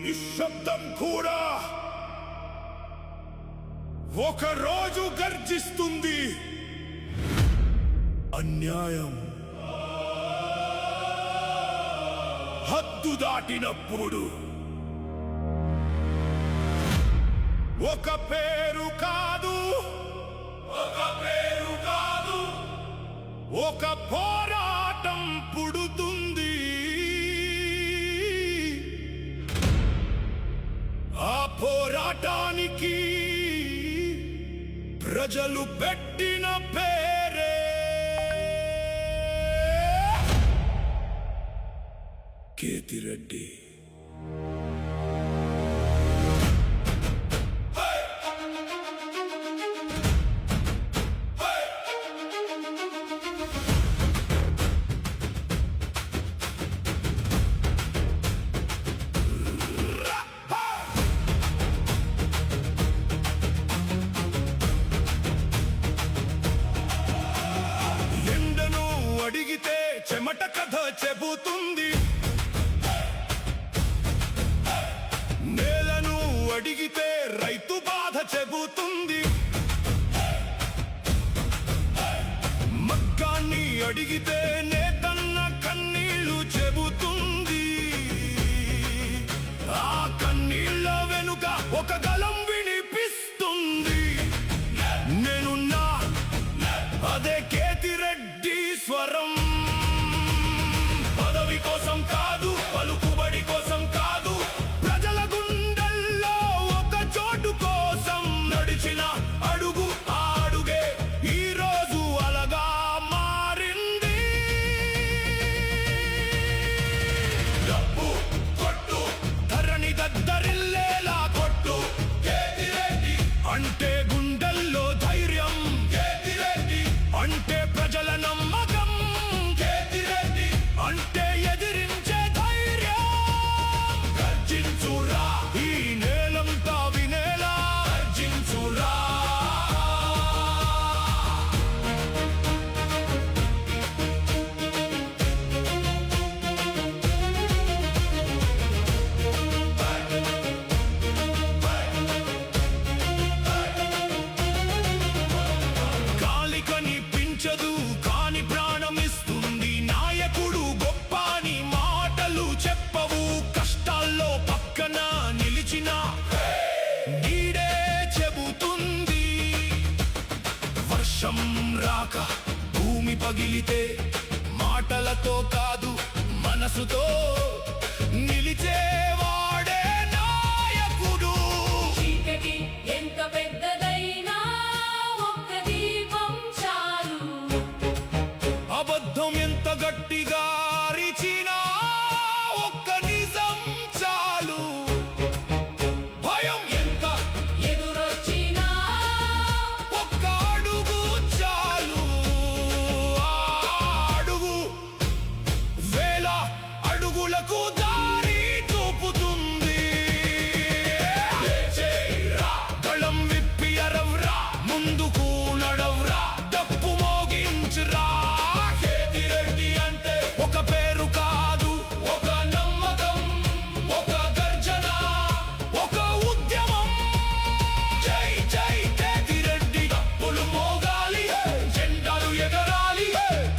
నిశ్శబ్దం కూడా ఒక రోజు గర్జిస్తుంది. అన్యాయం హద్దు దాటినప్పుడు ఒక పేరు కాదు, ఒక పోరాటం పుడుతుంది. ఆ పోరాటానికి ప్రజలు పెట్టిన పేరే కేతిరెడ్డి. అడిగితే చెమట కథ చెబుతుంది, నేలను అడిగితే రైతు బాధ చెబుతుంది, మగ్గాన్ని అడిగితే నేతన్న కన్నీళ్లు చెబుతుంది. ఆ కన్నీళ్ల వెనుక ఒక గలం వినిపిస్తుంది. నేనున్నా అదే కేతిరెడ్డి స్వరం. పదవి కోసం కాదు, పలుకుబడి కోసం కాదు, ప్రజల గుండెల్లో ఒక చోటు కోసం నడిచిన అడుగు. ఆ అడుగే ఈ రోజు అలగా మారింది. డబ్బు కొట్టు, ధరణి దద్దరిల్లేలా కొట్టు. కేతిరెడ్డి అంటే గుండెల్లో ధైర్యం, కేతిరెడ్డి అంటే ప్రజల నమ్మకం, కేతిరెడ్డి అంటే ఎదిరించే ధైర్యం. గర్జించురా, ఈ నేలంతా వినేలా గర్జించురా. గాలి కనిపించదు కాని ప్రాణమిస్తుంది. నాయకుడు గొప్ప అని మాటలు చెప్పవు, కష్టాల్లో పక్కన నిలిచిన నీడే చెబుతుంది. వర్షం రాక భూమి పగిలితే మాటలతో కాదు మనసుతో నిలిచేవాడే నాయకుడు. చీకటి ఎంత పెద్దదైనా ఒక్క దీపం చాలు. అబద్ధం ఎంత గట్టిగా అరిచినా ఒక్క నిజం చాలు. భయం ఎంత ఎదురొచ్చినా ఒక్క అడుగు చాలు. ఆ అడుగు వేల అడుగులకు దారి చూపుతుంది. దళం విప్పి అరవ్రా, ముందుకు నడవ్రా, డప్పు మోగించురా. కేతిరెడ్డి అంటే ఒక పేరు కాదు, ఒక నమ్మకం, ఒక గర్జన, ఒక ఉద్యమం. జై జై కేతిరెడ్డి. డప్పులు మోగాలి, జెండాలు ఎగరాలి,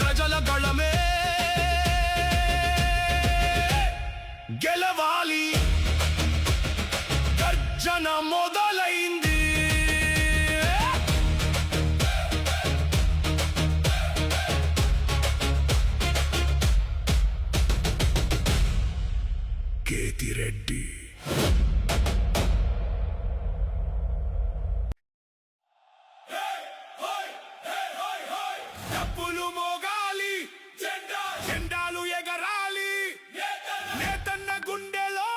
ప్రజల గళమే గెలవాలి. గర్జన మొదలైంది. కేతిరెడ్డి. డప్పులు మోగాలి, జెండాలు ఎగరాలి, నేతన్న గుండెలో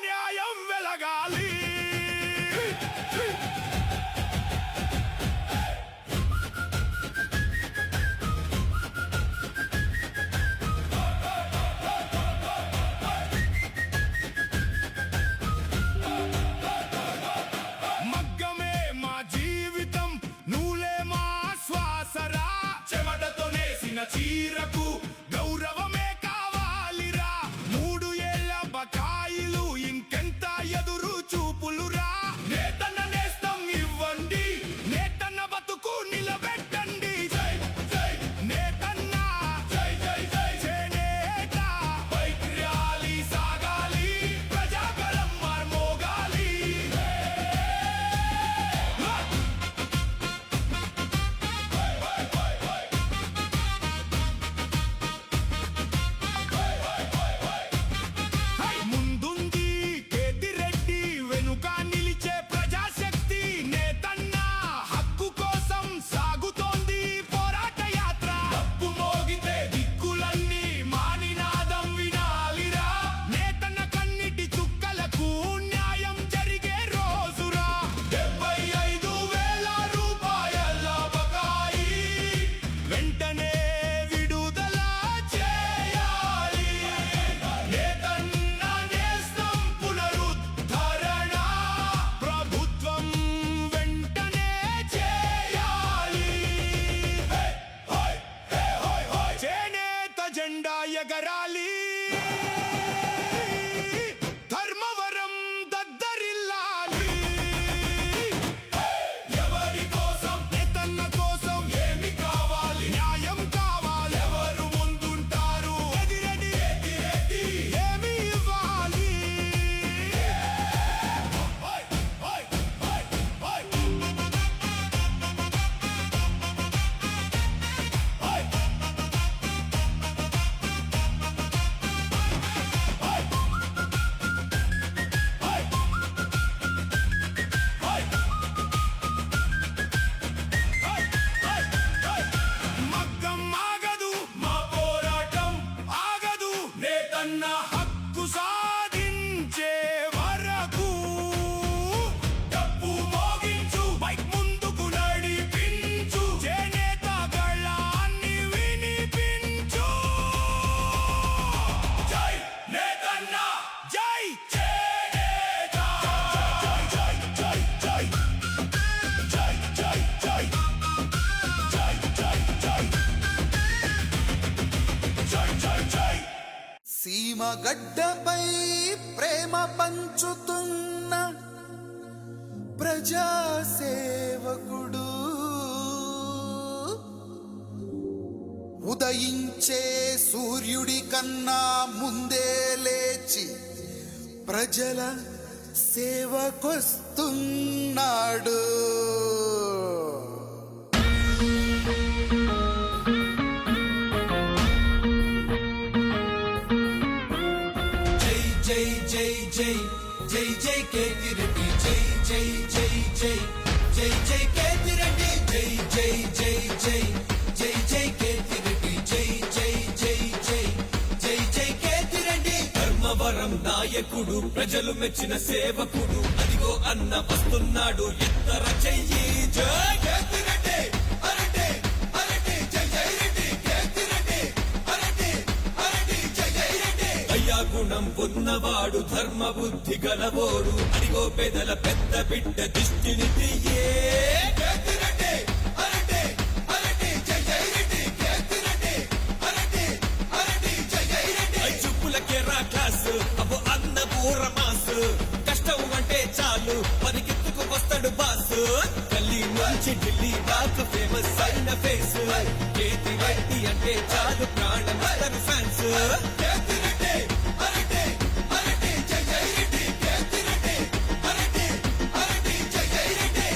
న్యాయం వెలగాలి. మగ్గమే మా జీవితం, నూలే మా శ్వాసరా. చెమటతో నేసిన చీరకు గౌరవమే కావాలిరా. 3 ఏళ్ల బకాయిలు చీమ గడ్డపై ప్రేమ పంచుతున్న ప్రజాసేవకుడు ఉదయించే సూర్యుడి కన్నా ముందే లేచి ప్రజల సేవకొస్తున్నాడు. జై జై జై జై జై కేతిరెడ్డి జై జై జై జై జై జై కేతిరెడ్డి జై జై జై జై జై జై కేతిరెడ్డి జై జై జై జై జై జై కేతిరెడ్డి ధర్మవరం నాయకుడు ప్రజలు మెచ్చిన సేవకుడు అదిగో అన్న వస్తున్నాడు ఎత్తర చెయ్యి జై కేతిరెడ్డి అరెడ్డి అరెడ్డి జై జై రెడ్డి కేతిరెడ్డి అరెడ్డి అరెడ్డి జై జై రెడ్డి అయ్యా గుణం ఉన్నవాడు ధర్మ బుద్ధి గలవోడు అడిగో పెదల పెద్ద బిడ్డ దిష్టిని తీయే కేతిరెడ్డి అరెడ్డి అరెడ్డి జై జై రెడ్డి కేతిరెడ్డి అరెడ్డి అరెడ్డి జై జై రెడ్డి చూపులకే రా క్లాసు అబ్బో అన్న బూర మాసు కష్టం అంటే చాలు పరిగెత్తుకు వస్తాడు బాసు గల్లీ నుంచి ఢిల్లీ దాకా ఫేమస్ అయిన ఫేస్ కేతిరెడ్డి అంటే చాలు ప్రాణం అతని ఫ్యాన్స్ కేతిరెడ్డి అరెడ్డి అరెడ్డి జై జై రెడ్డి కేతిరెడ్డి అరెడ్డి అరెడ్డి జై జై రెడ్డి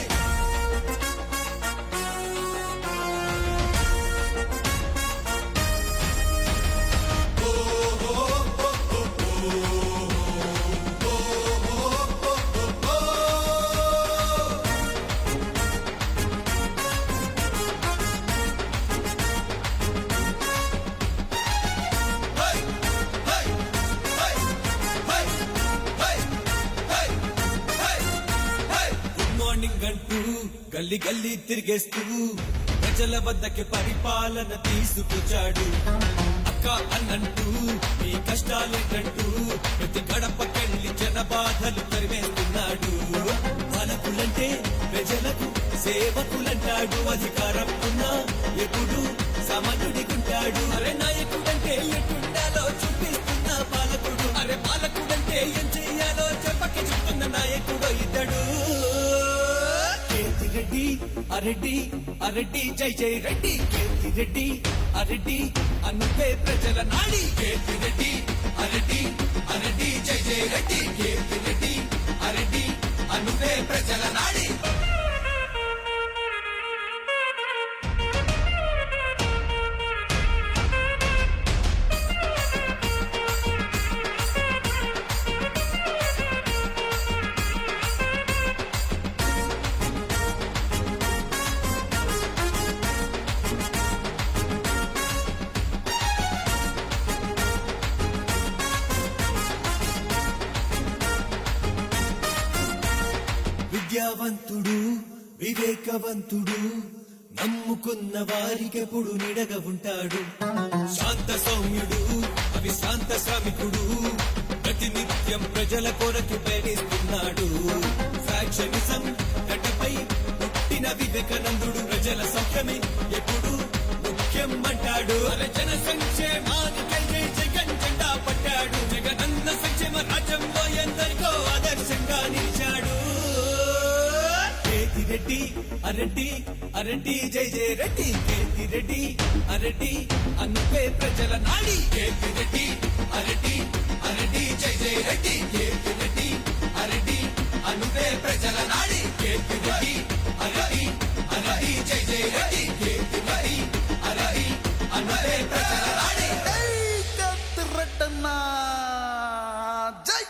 గుడ్ మార్నింగ్ అంటూ గల్లీ గల్లీ తిరిగేస్తూ ప్రజల వద్దకి పరిపాలన తీసుకొచ్చాడు అక్క అన్నంటూ ఈ కష్టాలేంటంటూ ప్రతి గడపకెళ్ళి జన బాధలు తరిమేస్తున్నాడు పాలకులంటే ప్రజలకు సేవకులంటాడు అధికారం ఉన్నా ఎప్పుడు సామాన్యుడికుంటాడు అరే నాయకుడంటే ఎటుండాలో చూపిస్తున్న పాలకుడు అరే పాలకుడంటే ఏం చెయ్యాలో చెప్పకి చెప్తున్న నాయకుడు ఇతడు కేతిరెడ్డి అరెడ్డి అరెడ్డి జై జై రెడ్డి కేతిరెడ్డి అరెడ్డి అనుపే ప్రజల నాడి కేతిరెడ్డి అరెడ్డి అరెడ్డి జై జై రెడ్డి కేతిరెడ్డి అరెడ్డి అనుపే ప్రజల నాడి విద్యావంతుడు వివేకవంతుడు నమ్ముకున్న వారికెప్పుడు నిడగ ఉంటాడు శాంత సౌమ్యుడు అవిశ్రాంత శ్రామికుడు ప్రతినిత్యం ప్రజల కొరకు పయనిస్తున్నాడు ఫ్యాక్షనిజం గడ్డపై పుట్టిన వివేకానందుడు ప్రజల సౌఖ్యమే ఎప్పుడు ముఖ్యం అంటాడు అరే జన సంక్షేమానికై జగన్ జెండా పట్టాడు జగనన్న సంక్షేమ రాజ్యంలో ఎందరికో ఆదర్శంగా నిలిచాడు కేతిరెడ్డి అరెడ్డి అరెడ్డి జై జై రెడ్డి కేతిరెడ్డి అరెడ్డి అనుపే ప్రజల నాడి కేతిరెడ్డి అరెడ్డి అరెడ్డి జై జై రెడ్డి కేతిరెడ్డి అరెడ్డి అనుపే ప్రజల నాడి కేతిరెడ్డి అరెడ్డి అరెడ్డి జై జై రెడ్డి కేతిరెడ్డి అరెడ్డి అనుపే ప్రజల నాడి కేతిరెడ్డన్నా జై.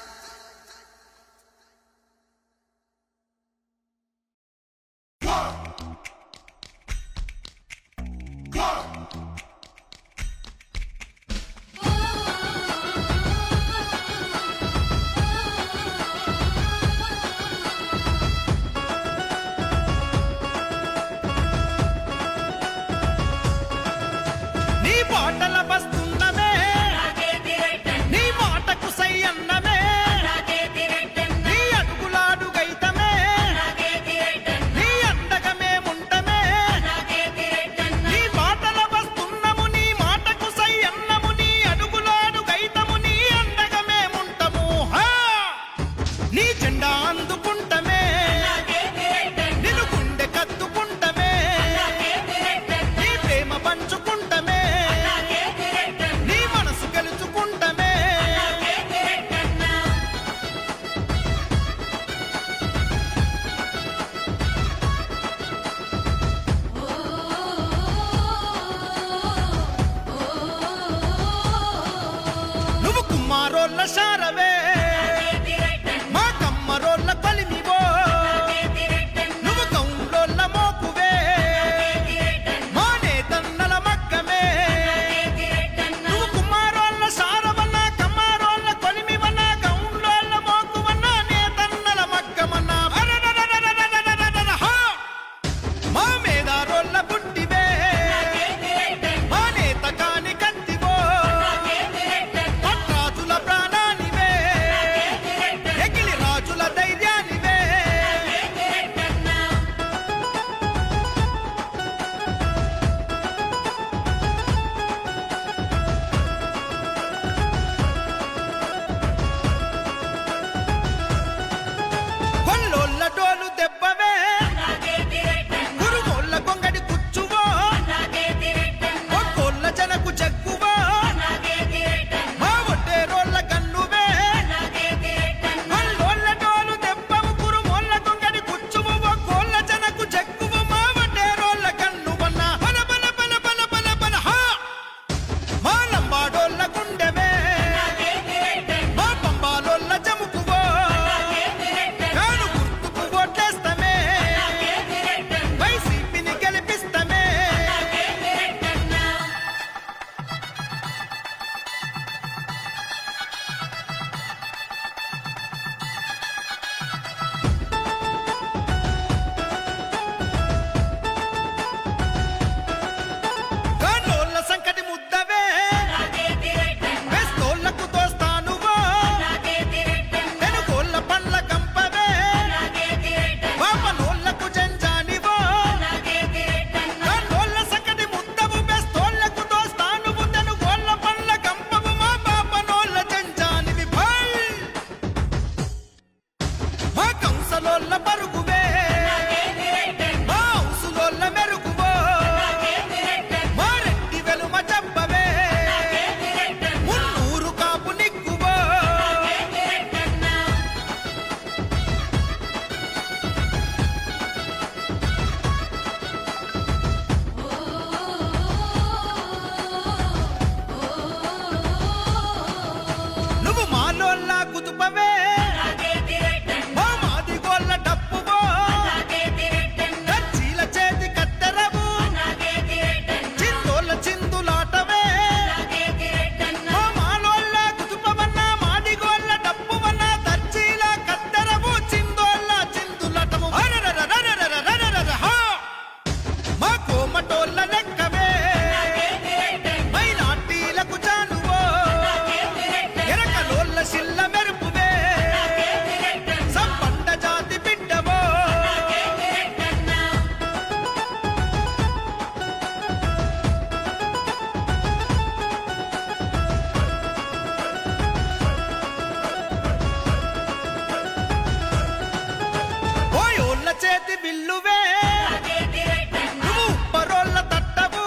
చేతి విల్లువే నాకేంటి రెడ్డన్న నువ్వు పరోళ్ళ తట్టవు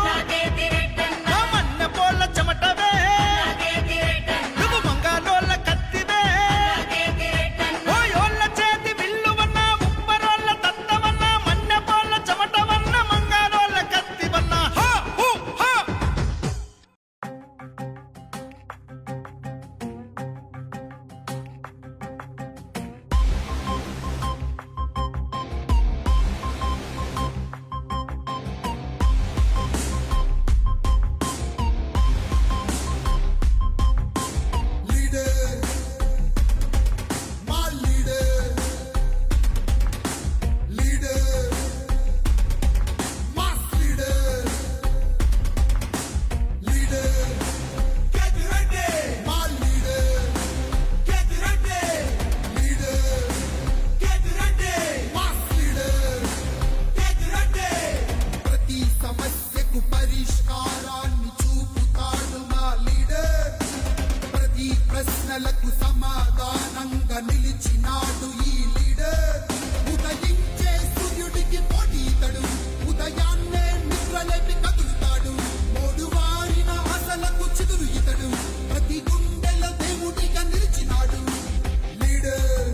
నాకేంటి రెడ్డన్న నా మన్నె పోళ్ళ చెమటవే నాకేంటి రెడ్డన్న నువ్వు మంగాలోళ్ళ కత్తివే నాకేంటి రెడ్డన్న ఓయోళ్ళ చేతి విల్లువన్న ఉప్పరోళ్ళ తట్టవన్న మన్నె పోళ్ళ చెమటవన్న మంగాలోళ్ళ కత్తివన్న హా హూ హా Leader, my leader, leader, mass leader, leader, Get ready, my leader, get ready, leader, get ready, mass leader. get ready. ప్రతి సమస్యకు పరిష్కారాన్ని చూపుతాడు మా లీడర్. ప్రతి ప్రశ్నలకు సమాధానంగా నిలిచినాడు ఈ లీడర్. ఉదయించే సూర్యుడికి పోటీతడు, ఉదయాన్నే నిద్రలేపి కదులుతాడు. మోడు వారిన ఆశలకు చిగురు ఇతడు, ప్రతి గుండెల దేవుడిగా నిలిచినాడు. లీడర్,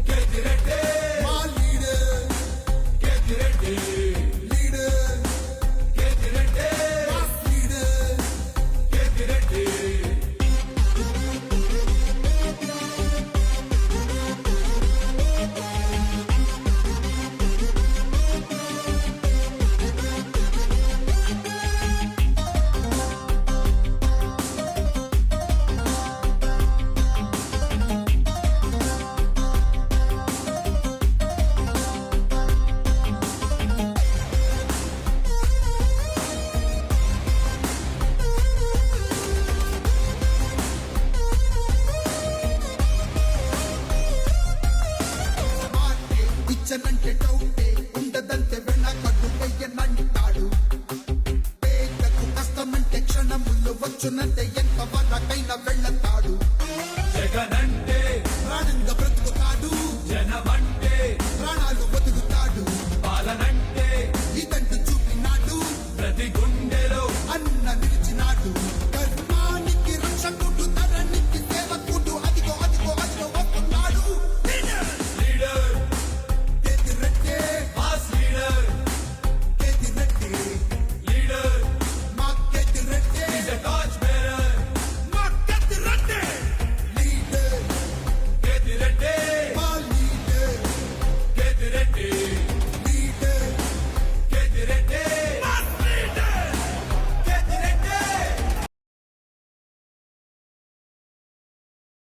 Get ready, మా leader, get ready, leader, get ready, mass leader. get ready. ఇచ్చనంటే డౌటే